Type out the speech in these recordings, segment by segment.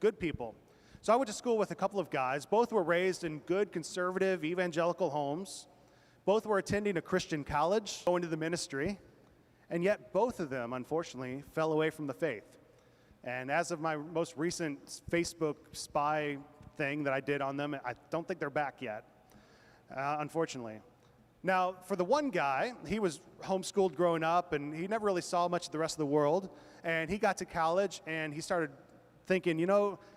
good people. So I went to school with a couple of guys. Both were raised in good, conservative, evangelical homes. Both were attending a Christian college, going to the ministry, and yet both of them, unfortunately, fell away from the faith. And as of my most recent Facebook spy thing that I did on them, I don't think they're back yet, unfortunately. Now, for the one guy, he was homeschooled growing up, and he never really saw much of the rest of the world. And he got to college, and he started thinking,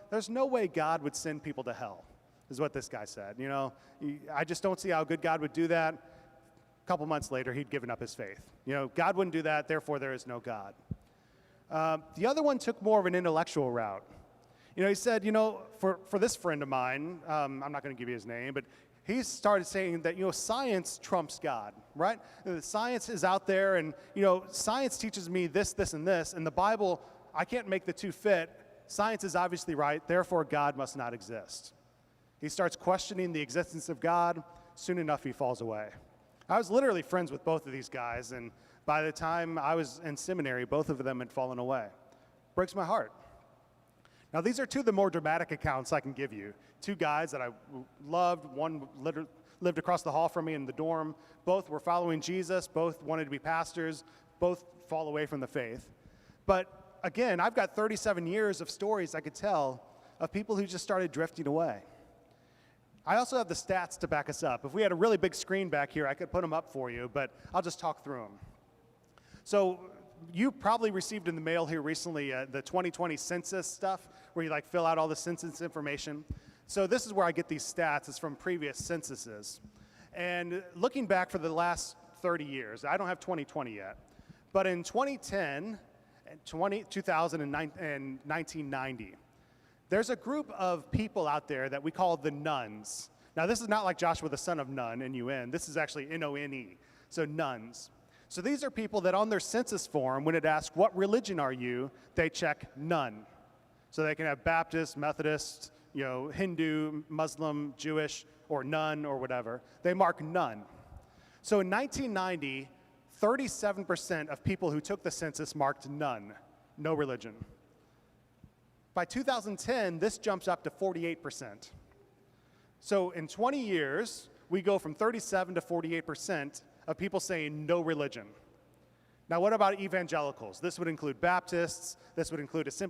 there's no way God would send people to hell, is what this guy said. I just don't see how good God would do that. A couple months later, he'd given up his faith. God wouldn't do that, therefore there is no God. The other one took more of an intellectual route. He said, for this friend of mine, I'm not going to give you his name, but he started saying that, science trumps God, right? The science is out there, and, science teaches me this, this, and this, and the Bible, I can't make the two fit. Science is obviously right, therefore God must not exist. He starts questioning the existence of God. Soon enough, he falls away. I was literally friends with both of these guys, and by the time I was in seminary, both of them had fallen away. Breaks my heart. Now, these are two of the more dramatic accounts I can give you. Two guys that I loved. One lived across the hall from me in the dorm. Both were following Jesus. Both wanted to be pastors. Both fall away from the faith. But again, I've got 37 years of stories I could tell of people who just started drifting away. I also have the stats to back us up. If we had a really big screen back here, I could put them up for you, but I'll just talk through them. So you probably received in the mail here recently the 2020 census stuff, where you fill out all the census information. So this is where I get these stats. It's from previous censuses. And looking back for the last 30 years, I don't have 2020 yet, but in 2010, 2000 and 1990, there's a group of people out there that we call the nuns. Now, this is not like Joshua the son of Nun, N-U-N. This is actually N-O-N-E, so nuns. So these are people that on their census form, when it asks, what religion are you, they check none. So they can have Baptist, Methodist, Hindu, Muslim, Jewish, or none, or whatever. They mark none. So in 1990, 37% of people who took the census marked none, no religion. By 2010, this jumps up to 48%. So in 20 years, we go from 37 to 48% of people saying no religion. Now, what about evangelicals? This would include Baptists, this would include